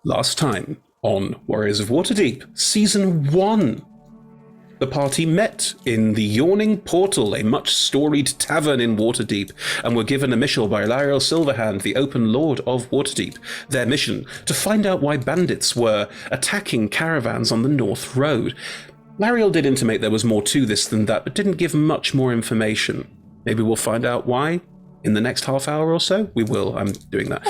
Last time on Warriors of Waterdeep, Season 1. The party met in the Yawning Portal, a much-storied tavern in Waterdeep, and were given a mission by Lariel Silverhand, the Open Lord of Waterdeep. Their mission, to find out why bandits were attacking caravans on the North Road. Lariel did intimate there was more to this than that, but didn't give much more information. Maybe we'll find out why in the next half hour or so. We will. I'm doing that.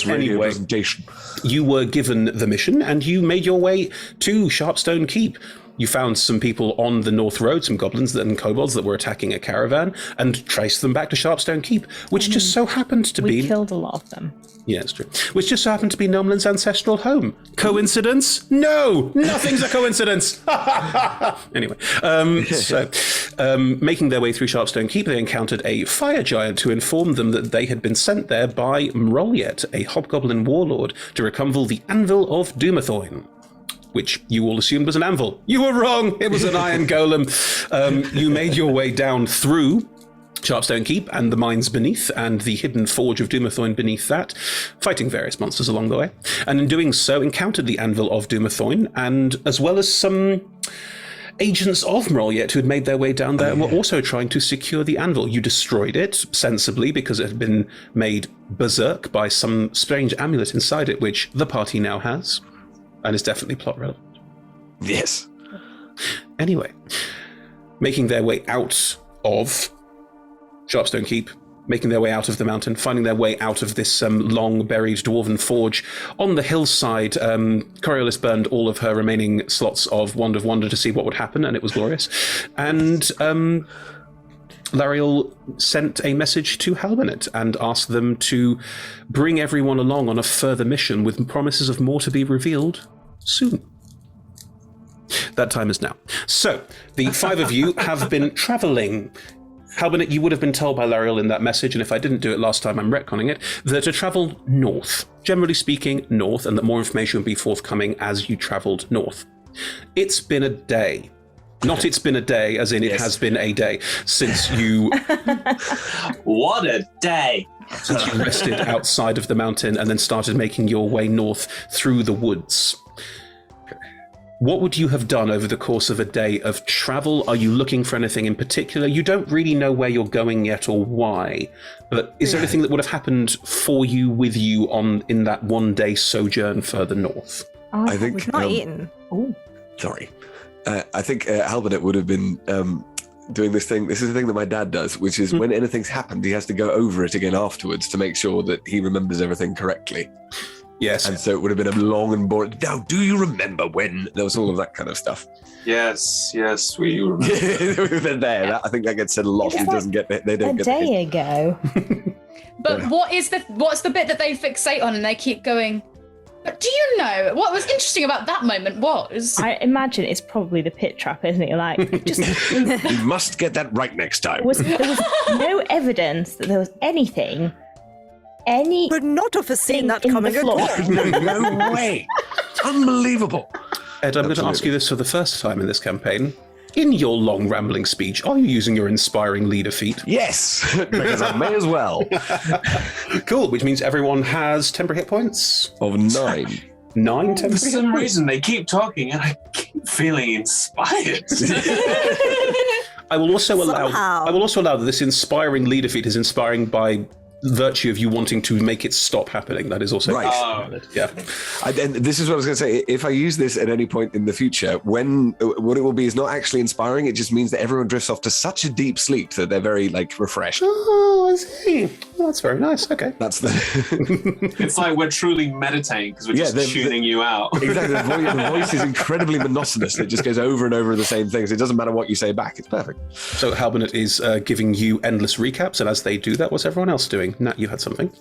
Radio presentation. You were given the mission and you made your way to Sharpstone Keep. You found some people on the North Road, some goblins and kobolds that were attacking a caravan, and traced them back to Sharpstone Keep, which just so happened to be... We killed a lot of them. Yeah, it's true. Which just so happened to be Nomlin's ancestral home. Coincidence? No! Nothing's a coincidence! Anyway, making their way through Sharpstone Keep, they encountered a fire giant who informed them that they had been sent there by Mroliet, a hobgoblin warlord, to recover the Anvil of Dumathoin, which you all assumed was an anvil. You were wrong! It was an iron golem. You made your way down through Sharpstone Keep and the mines beneath, and the hidden forge of Dumathoin beneath that, fighting various monsters along the way, and in doing so encountered the Anvil of Dumathoin, and as well as some agents of Mroliet who had made their way down there and were also trying to secure the anvil. You destroyed it, sensibly, because it had been made berserk by some strange amulet inside it, which the party now has, and is definitely plot relevant. Yes. Anyway, making their way out of Sharpstone Keep, making their way out of the mountain, finding their way out of this long buried dwarven forge. On the hillside, Coriolis burned all of her remaining slots of Wand of Wonder to see what would happen, and it was glorious. And Lariel sent a message to Halbernet and asked them to bring everyone along on a further mission with promises of more to be revealed soon. That time is now. So, the five of you have been travelling. Halbernet, you would have been told by Lariel in that message, and if I didn't do it last time, I'm retconning it, that to travel north, generally speaking, north, and that more information would be forthcoming as you travelled north. It's been a day. Not it's been a day, as in it has been a day, since you... What a day! Since you rested outside of the mountain and then started making your way north through the woods. What would you have done over the course of a day of travel? Are you looking for anything in particular? You don't really know where you're going yet or why, but is there anything that would have happened for you, with you, in that one-day sojourn further north? I think we've not eaten. Oh, sorry. I think Halbernet would have been doing this thing. This is the thing that my dad does, which is when anything's happened, he has to go over it again afterwards to make sure that he remembers everything correctly. Yes. And so it would have been a long and boring... Now, do you remember when... There was all of that kind of stuff. Yes, we remember. We've been there. I think that gets said a lot. It doesn't get... They don't get a day ago. But what's the bit that they fixate on and they keep going, but do you know what was interesting about that moment was... I imagine it's probably the pit trap, isn't it? Like, just... We must get that right next time. There was no evidence that there was anything... Would not have seen that coming at all. No way. Unbelievable. Ed, I'm going to ask you this for the first time in this campaign. In your long rambling speech, are you using your inspiring leader feat? Yes, because I may as well. Cool, which means everyone has temporary hit points? Of 9. 9 temporary hit points? For some reason, they keep talking and I keep feeling inspired. I will also allow that this inspiring leader feat is inspiring by virtue of you wanting to make it stop happening. That is also right. Yeah. And this is what I was going to say. If I use this at any point in the future, what it will be is not actually inspiring. It just means that everyone drifts off to such a deep sleep that they're very refreshed. Oh, I see. Well, that's very nice. Okay. That's the. It's like we're truly meditating because we're just tuning you out. Exactly. The voice is incredibly monotonous. It just goes over and over the same things. It doesn't matter what you say back. It's perfect. So Halbernet is giving you endless recaps, and as they do that, what's everyone else doing? Nat, you had something?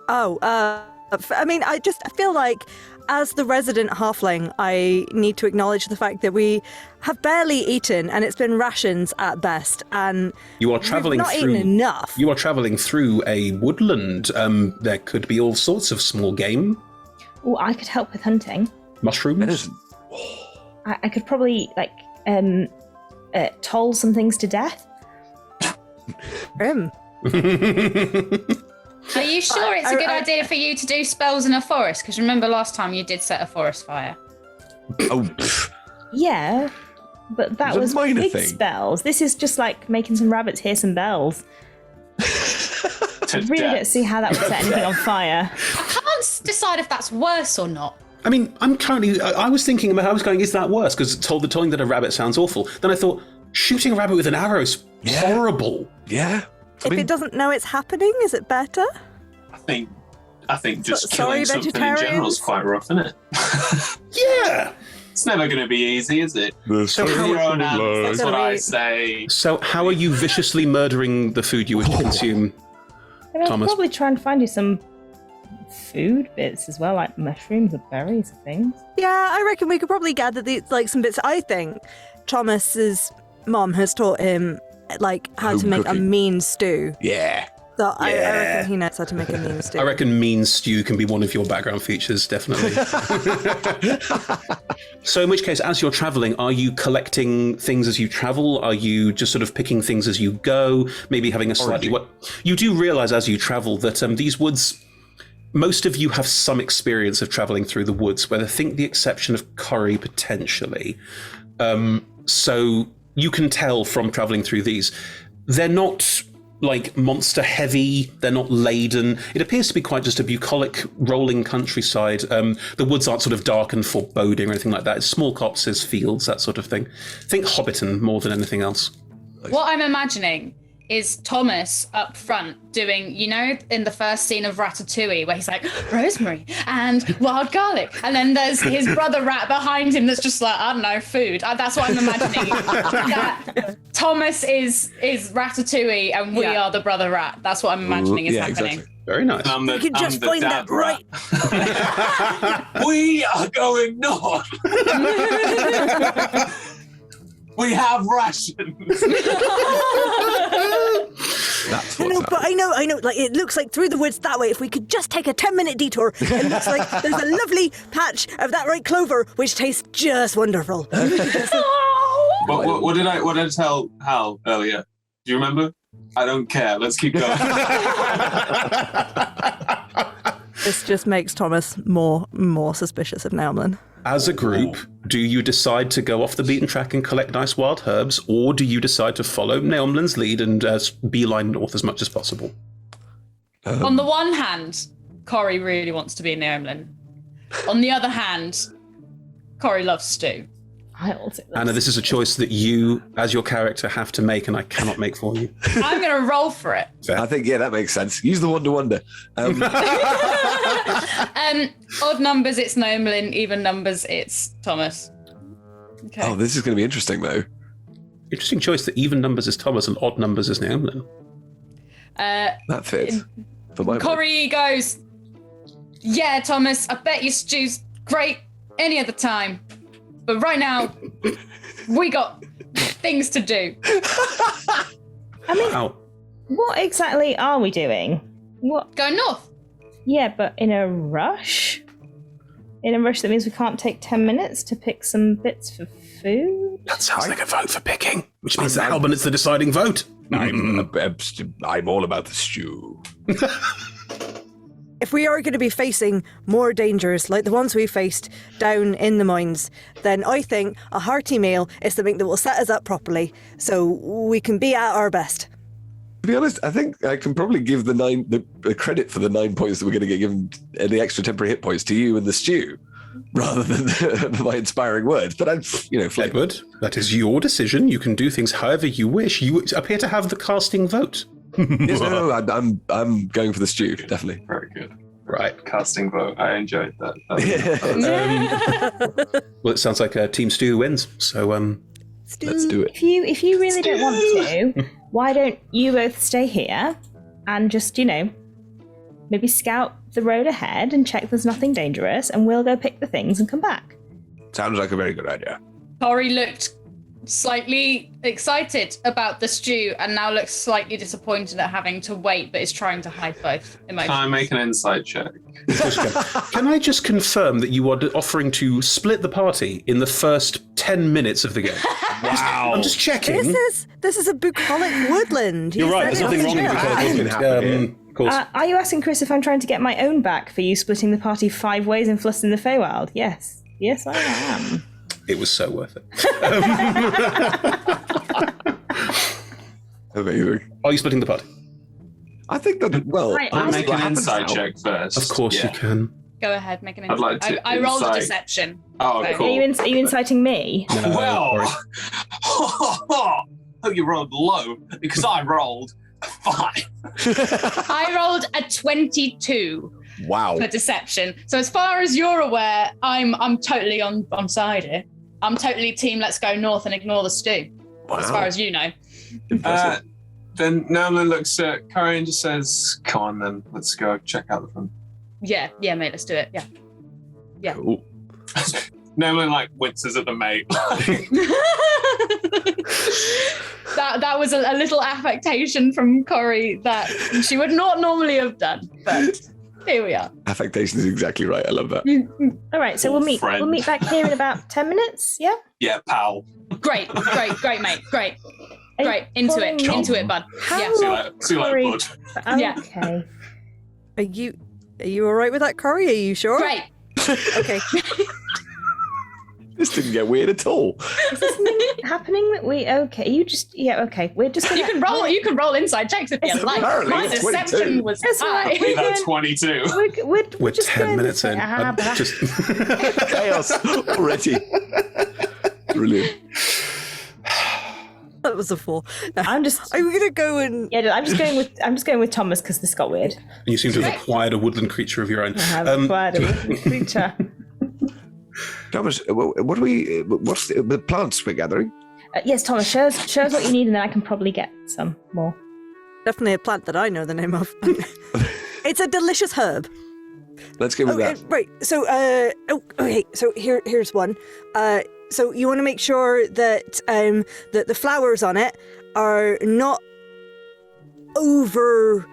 I feel like as the resident halfling, I need to acknowledge the fact that we have barely eaten and it's been rations at best, and you are traveling not eaten enough. You are traveling through a woodland. There could be all sorts of small game. Oh, I could help with hunting. Mushrooms? I could probably toll some things to death. Are you sure it's a good idea for you to do spells in a forest? Because remember last time you did set a forest fire. Oh, Yeah, but that It was was a minor big thing. spells. This is just like making some rabbits hear some bells. I really don't see how that would set anything on fire. I can't decide if that's worse or not. I mean, I was thinking about, I was going, is that worse? Because telling that a rabbit sounds awful. Then I thought, shooting a rabbit with an arrow is horrible. yeah. If it doesn't know it's happening, is it better? I think just Sorry, killing something in general is vegetarians? quite rough, isn't it? Yeah. It's never going to be easy, is it? So With how, your own hands, that's what I Gonna be- say. so how are you viciously murdering the food you would consume? I mean, I'll Thomas. probably try and find you some food bits as well, like mushrooms or berries or things. Yeah, I reckon we could probably gather some bits. I think Thomas's mom has taught him how to Home make a cooking. mean stew. Yeah. So I reckon he knows how to make a mean stew. I reckon mean stew can be one of your background features, definitely. So in which case, as you're traveling, are you collecting things as you travel? Are you just sort of picking things as you go? Maybe having a slightly... You do realize as you travel that these woods... Most of you have some experience of traveling through the woods, with I think the exception of Corrie potentially. So you can tell from traveling through these, they're not like monster heavy, they're not laden. It appears to be quite just a bucolic rolling countryside. The woods aren't sort of dark and foreboding or anything like that. It's small copses, fields, that sort of thing. Think Hobbiton more than anything else. What I'm imagining is Thomas up front doing, in the first scene of Ratatouille, where he's like, rosemary and wild garlic. And then there's his brother rat behind him that's just like, I don't know, food. That's what I'm imagining. That Thomas is Ratatouille and we are the brother rat. That's what I'm imagining is happening. Exactly. Very nice. You can just find that right. We are going north. We have rations. That's I what's know, but I know. Like, it looks like through the woods that way. If we could just take a 10-minute detour, it looks like there's a lovely patch of that right clover, which tastes just wonderful. What did I tell Hal earlier? Do you remember? I don't care. Let's keep going. This just makes Thomas more suspicious of Naumlin. As a group, do you decide to go off the beaten track and collect nice wild herbs, or do you decide to follow Naumlin's lead and beeline north as much as possible? On the one hand, Corrie really wants to be Naumlin. On the other hand, Corrie loves stew. I also Anna, this is a choice that you, as your character, have to make, and I cannot make for you. I'm going to roll for it. I think, that makes sense. Use the wonder. Odd numbers, it's Naumlin. Even numbers, it's Thomas. Okay. Oh, this is going to be interesting, though. Interesting choice that even numbers is Thomas and odd numbers is Naumlin. That fits. For my Corrie goes, yeah, Thomas, I bet your stew's great any other time. But right now, we got things to do. I mean, Wow. what exactly are we doing? What? Go north. Yeah, but in a rush? In a rush that means we can't take 10 minutes to pick some bits for food? That sounds like a vote for picking, which means that Halbin is the deciding vote. I'm all about the stew. If we are going to be facing more dangers like the ones we faced down in the mines, then I think a hearty meal is something that will set us up properly so we can be at our best. To be honest, I think I can probably give the credit for the 9 points that we're going to get given, the extra temporary hit points to you and the stew, rather than my inspiring words. But I'm, flip. Edward, that is your decision. You can do things however you wish. You appear to have the casting vote. Yes, no, I'm going for the stew, definitely. Very good. Right. Casting vote. I enjoyed that. Well, it sounds like Team Stu wins. So, Let's do it. If you really don't want to, why don't you both stay here and just, maybe scout the road ahead and check there's nothing dangerous, and we'll go pick the things and come back. Sounds like a very good idea. Corrie looked slightly excited about the stew and now looks slightly disappointed at having to wait, but is trying to hide both emotions. Can I make an insight check? can I just confirm that you are offering to split the party in the first 10 minutes of the game? Wow. I'm just checking. This is a bucolic woodland. You're You right, said there's it nothing was wrong with good. the Anything can happen here. Of course. Are you asking Chris if I'm trying to get my own back for you splitting the party 5 ways and flossing the Feywild? Yes. Yes, I am. It was so worth it. Amazing. Are you splitting the party? I think that, well, I'll make what an happens insight now- check first. Of course you can. Go ahead, make an I'd like insight. to I rolled a insight- deception. Oh, So- cool. Are you inciting me? No, Well, sorry. oh, you rolled low because I rolled a 5. I rolled a 22 Wow. for deception. So as far as you're aware, I'm totally on side here. I'm totally team let's go north and ignore the stew. As far as you know. Impressive. Then Nolan looks at Curry and just says, "Come on, then let's go check out the front." Yeah, mate, let's do it. Yeah. Cool. Nolan like winces at the mate. that was a little affectation from Corey that she would not normally have done, but here we are. Affectation is exactly right. I love that. All right, so we'll meet Friend. back here in about 10 minutes, yeah? Yeah, pal. Great, mate. Great. Are you Great. Into it, following me? bud. How Yeah. See you Sorry. later, bud. Yeah. Okay. Are you all right with that, Corey? Are you sure? Great. Okay. This didn't get weird at all. Is there something happening that we... Okay, okay. We're just gonna... You can roll inside checks if you It's like. apparently My it's deception 22. was That's high. right. Leave that 22. We're just 10 going minutes to in. say, I'm just... Chaos already. Brilliant. That was a 4. No. I'm just... I'm gonna go and Yeah, I'm just going with Thomas because this got weird. And you seem to have acquired a woodland creature of your own. I have acquired a lovely creature. Thomas, what's the plants we're gathering? Yes, Thomas, show us what you need, and then I can probably get some more. definitely a plant that I know the name of. It's a delicious herb. Let's go with that. Right. So, okay. So here's one. So you want to make sure that that the flowers on it are not over.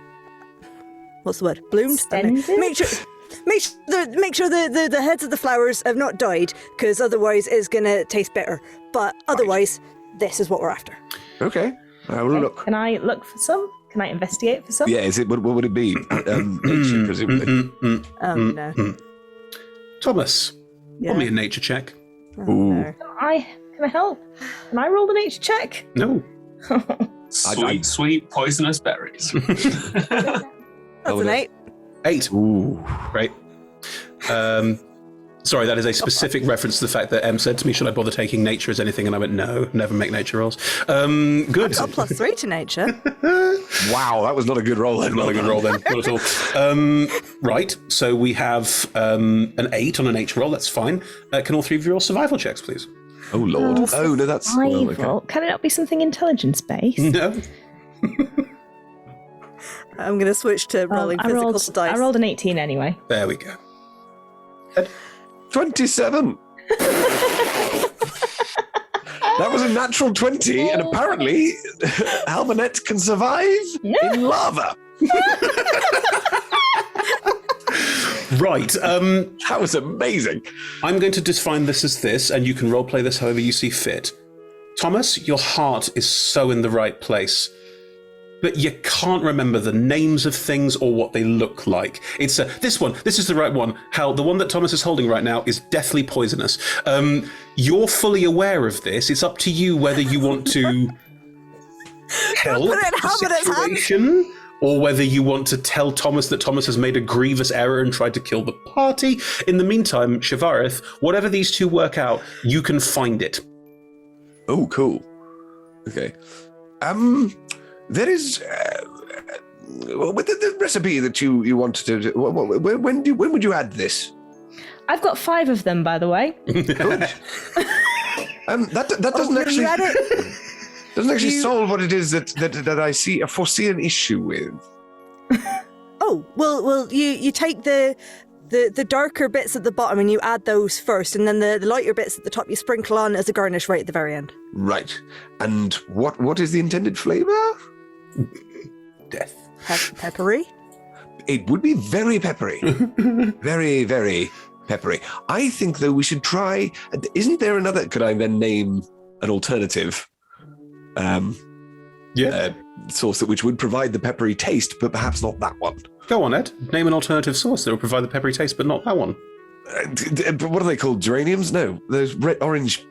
What's the word? Bloomed. Extended? Make sure the heads of the flowers have not died, because otherwise it's gonna taste bitter. But otherwise, this is what we're after. Okay. I will look. Can I look for some? Can I investigate for some? Yeah, is it? What would it be? Nature, presumably. No. Thomas, Yeah. roll me a nature check. Oh, Ooh. no. Can I help? Can I roll the nature check? No. Sweet poisonous berries. That's an 8. 8. Ooh. Great. Sorry, that is a specific reference to the fact that Em said to me, should I bother taking nature as anything? And I went, no, never make nature rolls. Good. Got a +3 to nature. Wow, that was not a good roll then. Not a good roll then, not at all. Right, so we have an 8 on a nature roll, that's fine. Can all three of you roll survival checks, please? Oh, Lord. Oh, no, that's... well, Survival. Can it not be something intelligence-based? No. I'm going to switch to rolling physical dice. I rolled an 18 anyway. There we go. 27. That was a natural 20, and apparently Almanet can survive in lava. Right, That was amazing. I'm going to define this as this, and you can roleplay this however you see fit. Thomas, your heart is so in the right place, but you can't remember the names of things or what they look like. It's this one. This is the right one. Hal, the one that Thomas is holding right now is deathly poisonous. You're fully aware of this. It's up to you whether you want to help Put it in the Hamlet's hands. situation, or whether you want to tell Thomas that Thomas has made a grievous error and tried to kill the party. In the meantime, Shivarith, whatever these two work out, you can find it. Oh, cool. Okay. There is with the recipe that you wanted to do. When would you add this? I've got 5 of them, by the way. That doesn't You actually read it? doesn't actually solve what it is that I foresee an issue with. Oh, well, you take the darker bits at the bottom and you add those first, and then the lighter bits at the top you sprinkle on as a garnish right at the very end. Right. And what is the intended flavor? Death. Peppery? It would be very peppery. Very, very peppery. I think, though, we should try... Isn't there another... Could I then name an alternative? sauce which would provide the peppery taste, but perhaps not that one. Go on, Ed. Name an alternative sauce that will provide the peppery taste, but not that one. What are they called? Geraniums? No, those red, orange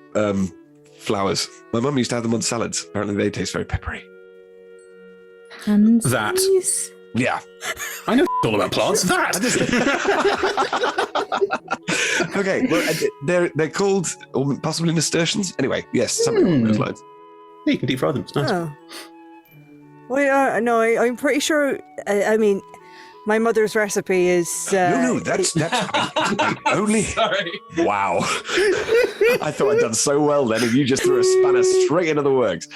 flowers. My mum used to have them on salads. Apparently they taste very peppery. Pansies? Yeah. I know all about plants. That! Okay, well, they're called, or possibly nasturtiums. Anyway, yes, something along those lines. Yeah, you can deep fry them. It's nice. Oh. Well, no, I'm pretty sure. I mean, my mother's recipe is. No, that's only. Sorry. Wow. I thought I'd done so well then, and you just threw a spanner straight into the works.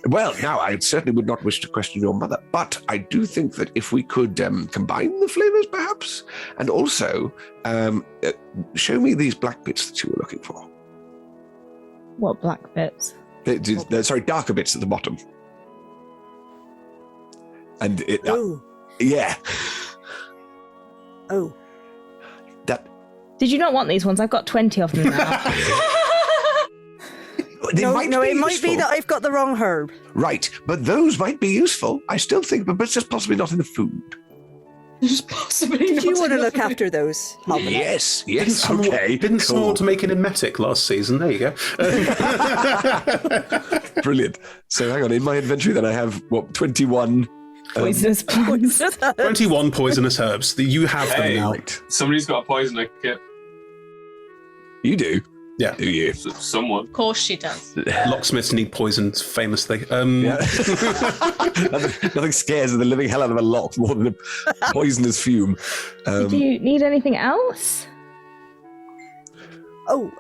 Well, now, I certainly would not wish to question your mother, but I do think that if we could combine the flavors, perhaps, and also show me these black bits that you were looking for. What black bits? Sorry, darker bits at the bottom. And it. Oh. Yeah. Oh. That. Did you not want these ones? I've got 20 of them now. It might be that I've got the wrong herb. Right, but those might be useful. I still think, but it's just possibly not in the food. Just possibly. Do you want to look after those? Halvin? Yes, Didn't someone want to make an emetic last season? There you go. Brilliant. So hang on, in my inventory then I have, 21... Poisonous bugs. 21 poisonous herbs. You have them now. Right. Somebody's got a poisoner kit. You do? Yeah. Do you? Someone. Of course she does. Locksmiths need poisons, famously. Yeah. Nothing scares the living hell out of a lock more than a poisonous fume. Do you need anything else? Oh,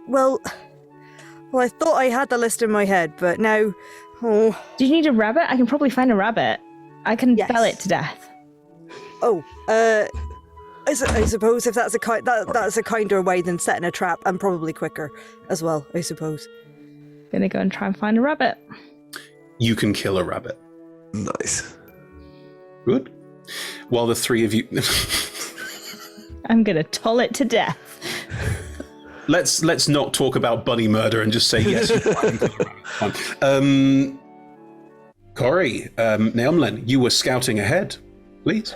well, I thought I had the list in my head, but now, Do you need a rabbit? I can probably find a rabbit. I can Yes. bell it to death. I suppose if that's that's a kinder way than setting a trap, and probably quicker as well, I suppose. Gonna go and try and find a rabbit. You can kill a rabbit. Nice. Good. While the three of you... I'm gonna toll it to death. Let's not talk about bunny murder and just say yes. Corey, Naomlin, you were scouting ahead. Please.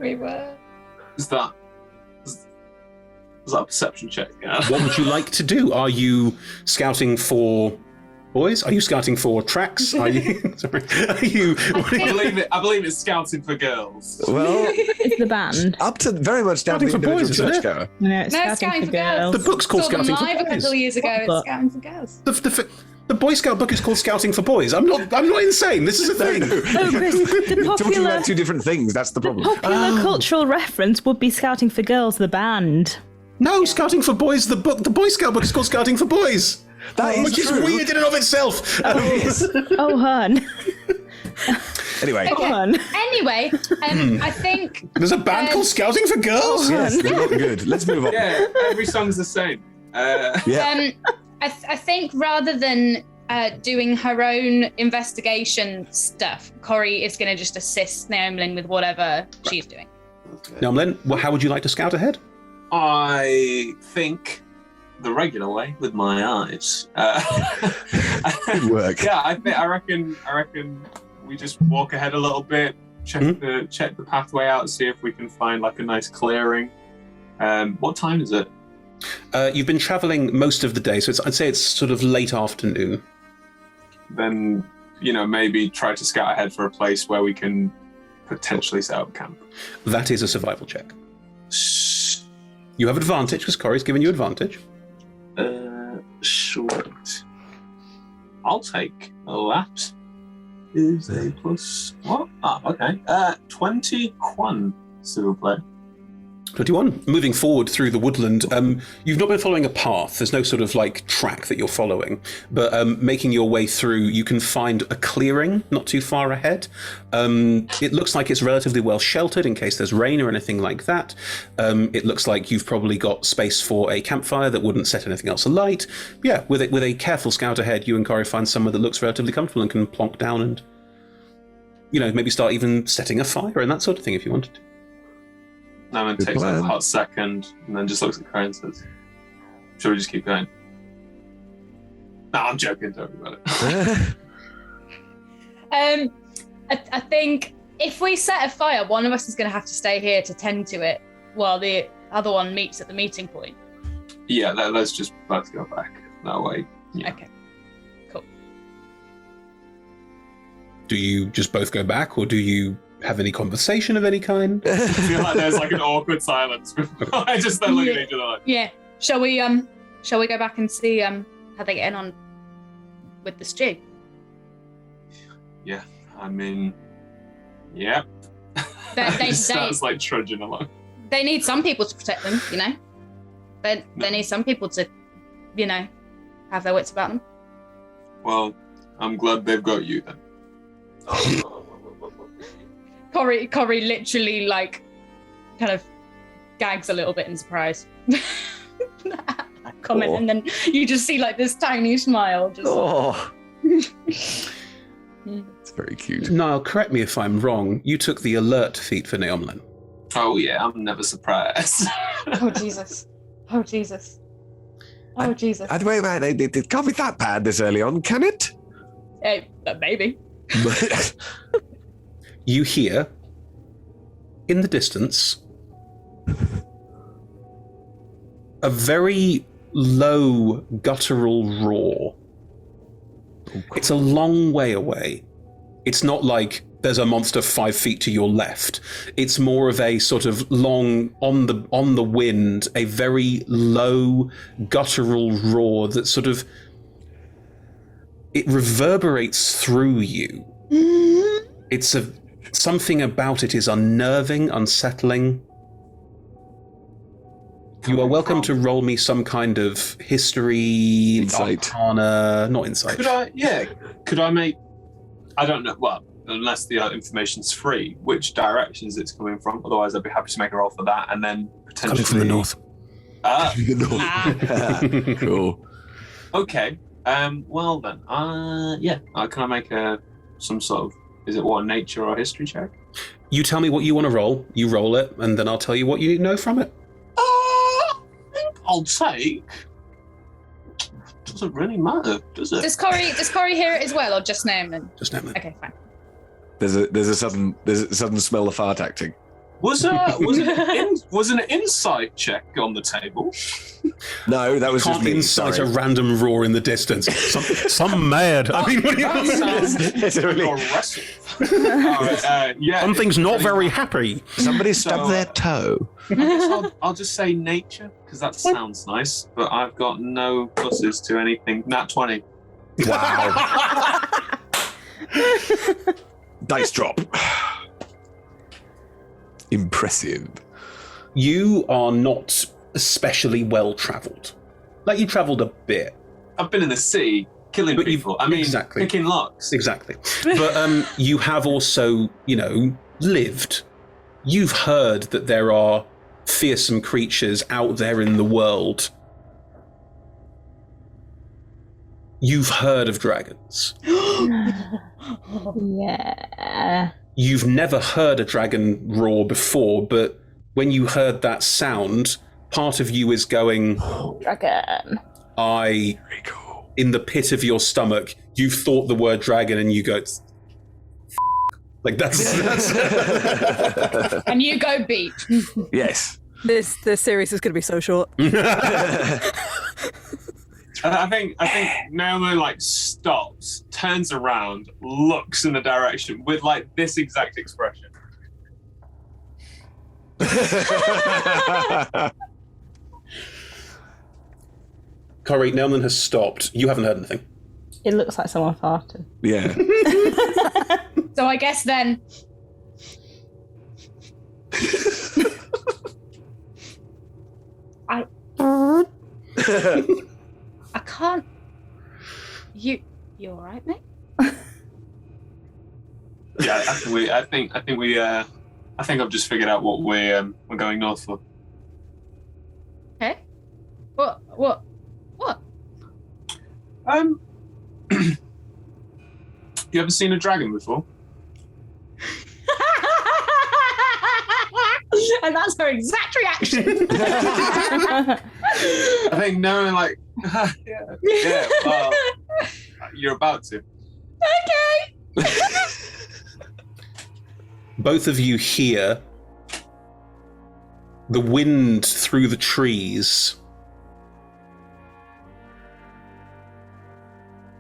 We were. Is that a perception check? Yeah. What would you like to do? Are you scouting for boys? Are you scouting for tracks? Are you? Sorry. Are you? I believe it's scouting for girls. Well, It's the band. up to very much down to the Scouting for boys, individual isn't it? churchgoer. No, it's No, scouting for girls. girls. The book's called Saw them Scouting for live a Boys. couple of years ago. What It's book? Scouting for Girls. The Boy Scout book is called Scouting for Boys. I'm not insane. This is a thing. Oh, Chris, the You're talking popular, about two different things. That's the problem. popular cultural reference would be Scouting for Girls, the band. No, Scouting for Boys. The Boy Scout book is called Scouting for Boys, That is which is true. weird in and of itself. Oh, hun. Anyway, Oh, hun. Anyway, I think There's a band called Scouting for Girls. yes, they're not good. Let's move on. Yeah, every song's the same. Yeah. I think rather than doing her own investigation stuff, Corey is going to just assist Naomlin with whatever she's doing. Naomlin, well, how would you like to scout ahead? I think the regular way with my eyes. Good work. Yeah, I reckon we just walk ahead a little bit, check the pathway out, see if we can find like a nice clearing. What time is it? You've been travelling most of the day, so I'd say it's sort of late afternoon. Then maybe try to scout ahead for a place where we can potentially set up camp. That is a survival check. You have advantage because Corey's given you advantage. Sweet. I'll take that. Is a plus what? Okay. 21, s'il vous plaît. 21. Moving forward through the woodland, you've not been following a path. There's no sort of like track that you're following, but making your way through, you can find a clearing not too far ahead. It looks like it's relatively well sheltered in case there's rain or anything like that. It looks like you've probably got space for a campfire that wouldn't set anything else alight. Yeah, with a careful scout ahead, you and Corey find somewhere that looks relatively comfortable and can plonk down and, maybe start even setting a fire and that sort of thing if you wanted to. Naman Good takes like a plan. hot second and then just looks at Corey and says, "Shall we just keep going?" No, I'm joking. Don't worry about it. I think if we set a fire, one of us is going to have to stay here to tend to it while the other one meets at the meeting point. Yeah, let's just both go back that way. Yeah. Okay. Cool. Do you just both go back, or do you have any conversation of any kind? I feel like there's like an awkward silence. I just then look at each other like, Yeah. Shall we go back and see how they get on with the stew? yeah, I mean, yeah. They sounds like trudging along. They need some people to protect them, you know. They need some people to, you know, have their wits about them. Well, I'm glad they've got you then. Corey literally like kind of gags a little bit in surprise. That comment, and then you just see like this tiny smile. Just It's very cute. Niall, correct me if I'm wrong. You took the alert feat for Neomlin. Oh yeah, I'm never surprised. Oh Jesus! Oh Jesus! Oh Jesus! Wait, it can't be that bad this early on, can it? Maybe. You hear, in the distance, a very low guttural roar. It's a long way away. It's not like there's a monster 5 feet to your left. It's more of a sort of long, on the wind, a very low guttural roar that sort of, it reverberates through you. It's something about it is unnerving, unsettling. You are welcome to roll me some kind of history, Insight. arcana, not insight. Could I make, I don't know, well, unless the information's free, which directions it's coming from. Otherwise, I'd be happy to make a roll for that, and then potentially... Coming from the north. The north. Cool. Okay. Well then, can I make some sort of, is it what, nature or history check? You tell me what you want to roll, you roll it, and then I'll tell you what you know from it. I think I'll take... Doesn't really matter, does it? Does Corey hear it as well, or just Naaman? Just Neomlin. Okay, fine. There's a sudden smell of fart acting. Was an insight check on the table? No, that was just Can't me. incite Sorry. a random roar in the distance. Some mad. I mean, what do you That sounds It's really- aggressive. Alright, yeah. Something's not pretty very much. happy. Somebody So, stubbed their toe. I guess I'll just say nature, because that sounds nice, but I've got no pluses to anything. Nat 20. Wow. Dice drop. Impressive. You are not especially well travelled. Like, you travelled a bit. I've been in the city, killing But you've- people. I mean, exactly. picking locks. Exactly. But you have also, lived. You've heard that there are fearsome creatures out there in the world. You've heard of dragons. Yeah. You've never heard a dragon roar before, but when you heard that sound, part of you is going, Dragon. very cool. In the pit of your stomach, you've thought the word dragon and you go, like that's And you go beat. Yes. This series is going to be so short. I think Naomi stops, turns around, looks in the direction with this exact expression. Corey, Nelman has stopped. You haven't heard anything. It looks like someone farted. Yeah. So I guess then. I can't. You all right, mate? Yeah, I think I've just figured out what we're going north for. Okay. What? You ever seen a dragon before? And that's her exact reaction. I think yeah, well, you're about to. Okay. Both of you hear the wind through the trees.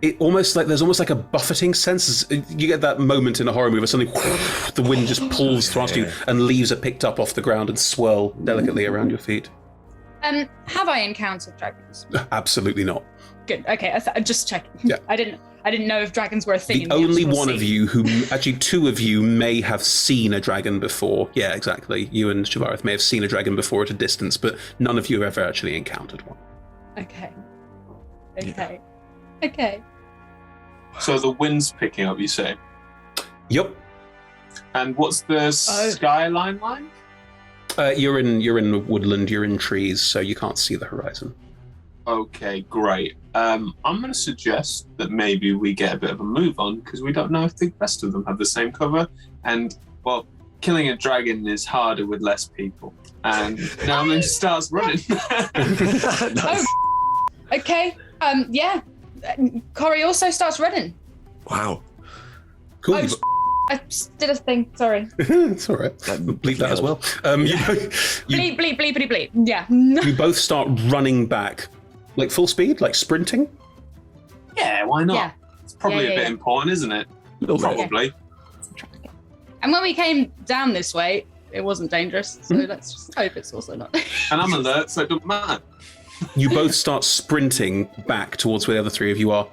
There's almost like a buffeting sense. You get that moment in a horror movie where suddenly the wind just pulls past you and leaves are picked up off the ground and swirl delicately around your feet. Have I encountered dragons? Absolutely not. Good. Okay, I'm just checking. Yeah. I didn't know if dragons were a thing. The only one of you actually two of you may have seen a dragon before. Yeah, exactly. You and Shavareth may have seen a dragon before at a distance, but none of you have ever actually encountered one. Okay. Okay. So the wind's picking up, you say? Yep. And what's the skyline like? You're in woodland. You're in trees, so you can't see the horizon. Okay, great. I'm going to suggest that maybe we get a bit of a move on because we don't know if the rest of them have the same cover. And, well, killing a dragon is harder with less people. And now then just starts running. Nice. Okay. Yeah. Corey also starts running. Wow. Cool. I just did a thing. Sorry. It's all right. Bleep that as well. Bleep, bleep, bleepity, bleep. Yeah. You both start running back, like full speed, like sprinting. Yeah, why not? Yeah. It's probably Yeah, a bit yeah. important, isn't it? Little bit. Probably. And when we came down this way, it wasn't dangerous. So let's just hope it's also not. And I'm alert, so it doesn't matter. You both start sprinting back towards where the other three of you are,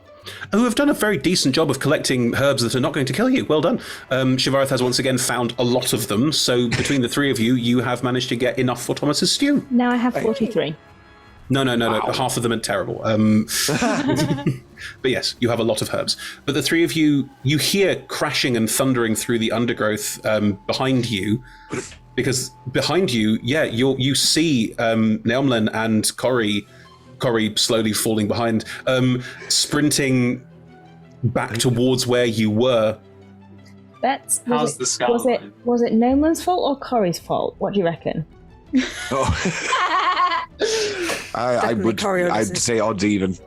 who have done a very decent job of collecting herbs that are not going to kill you. Well done. Shavareth has once again found a lot of them, so between the three of you, you have managed to get enough for Thomas's stew. Now I have 43. No. Half of them are terrible. But yes, you have a lot of herbs. But the three of you hear crashing and thundering through the undergrowth behind you. Because behind you, you see Neomlin and Corey slowly falling behind, sprinting back towards where you were. How's the skyline? Was it Nolan's fault or Corey's fault? What do you reckon? Oh. I'd say odds even.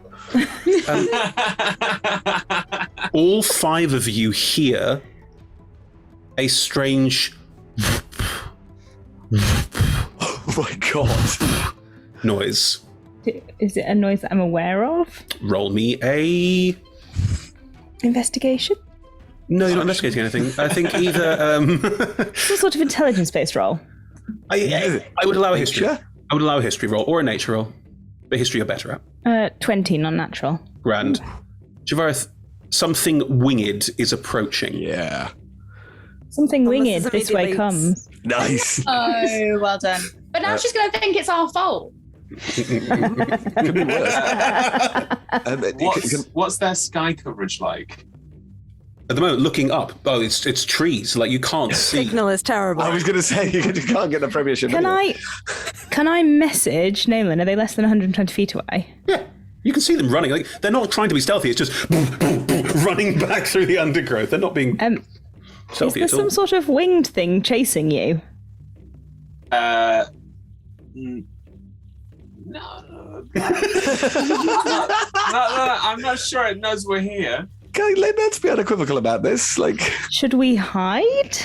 All five of you hear a strange Oh my god. noise. Is it a noise that I'm aware of? Roll me a... Investigation? No, you're not investigating anything. I think either... Some sort of intelligence-based roll. I would allow a history. Nature? I would allow a history roll or a nature roll. The history you're better at. 20 non-natural. Grand. Shavareth, something winged is approaching. Yeah. Something Thomas winged is this way immediately- comes. Nice. Oh, well done. But now she's going to think it's our fault. Could be worse. What's their sky coverage like? At the moment, looking up, it's trees. Like, you can't see. Signal is terrible. I was going to say, you can't get the premiership. Can anyway. I message Nolan? Are they less than 120 feet away? Yeah, you can see them running. Like, they're not trying to be stealthy. It's just running back through the undergrowth. They're not being Is stealthy there at all. some sort of winged thing chasing you? No. I'm not sure it knows we're here. Let's be unequivocal about this. Like, Should we hide?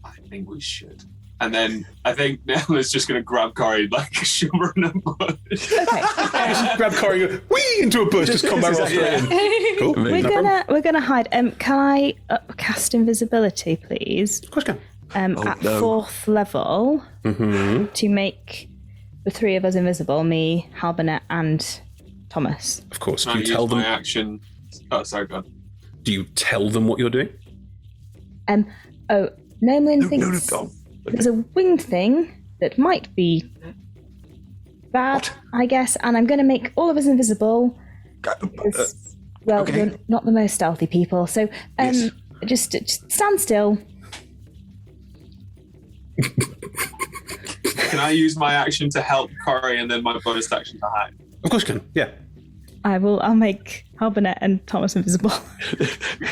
I think we should. And then I think Nell's just going to grab Corey like a shimmer in a bush. Okay. Just grab Corey and go, whee, into a bush. Just combat roll straight in. Cool. We're No problem. gonna hide. Can I cast invisibility, please? Of course you can. At no. 4th level to make the three of us invisible, me, Halbernet, and Thomas. Of course. Can Do I you use tell them? my action? Oh, sorry, go on. Do you tell them what you're doing? Nolan thinks no. there's a winged thing that might be bad, I guess, and I'm going to make all of us invisible. Because, well, okay. we're not the most stealthy people, so Yes. just stand still. Can I use my action to help Corey and then my bonus action to hide? Of course you can. Yeah. I'll make Halbernet and Thomas invisible.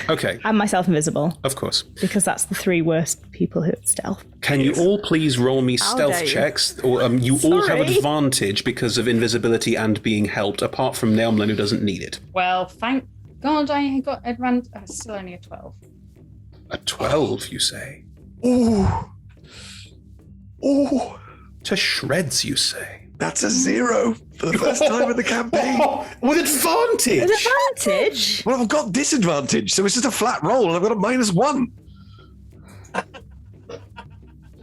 Okay. And myself invisible, Of course. because that's the three worst people who at stealth. Can you all please roll me How stealth dare you. checks? Or you all have Sorry. advantage because of invisibility and being helped, apart from Neomlin, who doesn't need it. Well, thank God, I got advanced. Oh, it's still only a 12. A 12, you say? Ooh. Ooh. To shreds, you say? That's a 0 for the first time in the campaign. With advantage! With advantage? Well, I've got disadvantage, so it's just a flat roll, and I've got a -1.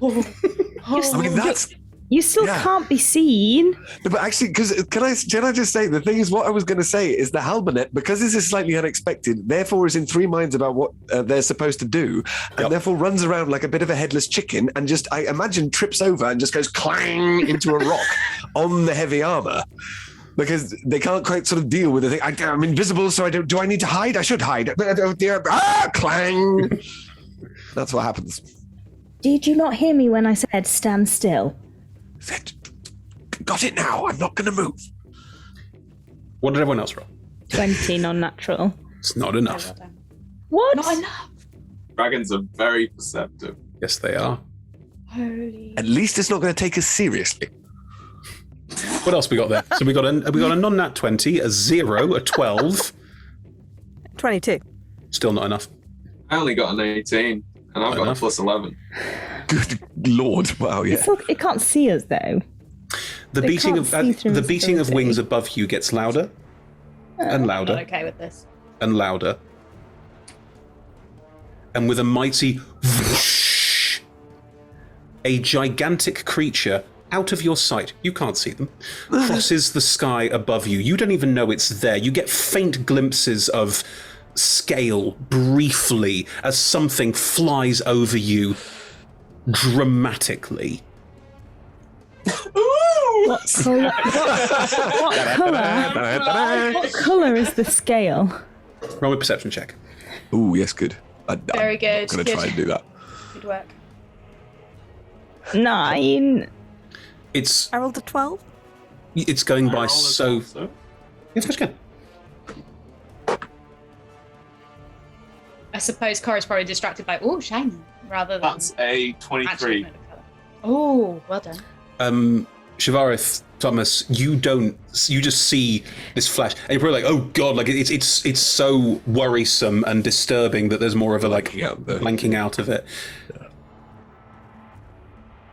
I mean, that's... You still Yeah. can't be seen. No, but actually, because can I just say, the thing is, what I was going to say is the Halbernet, because this is slightly unexpected, therefore is in three minds about what they're supposed to do, and therefore runs around like a bit of a headless chicken, and just, I imagine, trips over and just goes clang into a rock on the heavy armor. Because they can't quite sort of deal with the thing. I'm invisible, so do I need to hide? I should hide. Oh dear. Clang. That's what happens. Did you not hear me when I said stand still? Got it now. I'm not going to move. What did everyone else roll? 20 non-natural. It's not enough. Well done. What? Not enough. Dragons are very perceptive. Yes, they are. Holy. At least it's not going to take us seriously. What else we got there? So we got a non-nat 20, a 0, a 12. 22. Still not enough. I only got an 18, and I've got enough. a +11. Good Lord. Wow, yeah. It can't see us, though. The They beating can't see through the the beating of skeleton. wings above you gets louder and I'm louder not okay with this. and louder. And with a mighty whoosh, a gigantic creature out of your sight, you can't see them, crosses the sky above you. You don't even know it's there. You get faint glimpses of scale briefly as something flies over you dramatically. What colour? What colour is the scale? Roll a perception check. Ooh, yes, good. Very good, I'm going to good. try and do that. Good work. 9. It's I rolled a 12. going I by roll as so... well, so. Yes, that's good. I suppose Cora's probably distracted by, oh, shiny, rather than That's a actually 23. looking at the colour. Oh, well done. Shivarith, Thomas, you just see this flash, and you're probably like, oh god, like it's so worrisome and disturbing that there's more of a like blanking out of it.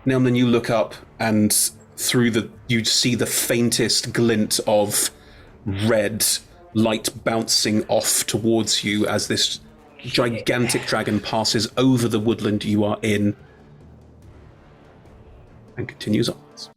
Now and then you look up, and you see the faintest glint of red light bouncing off towards you as this gigantic dragon passes over the woodland you are in and continues onwards.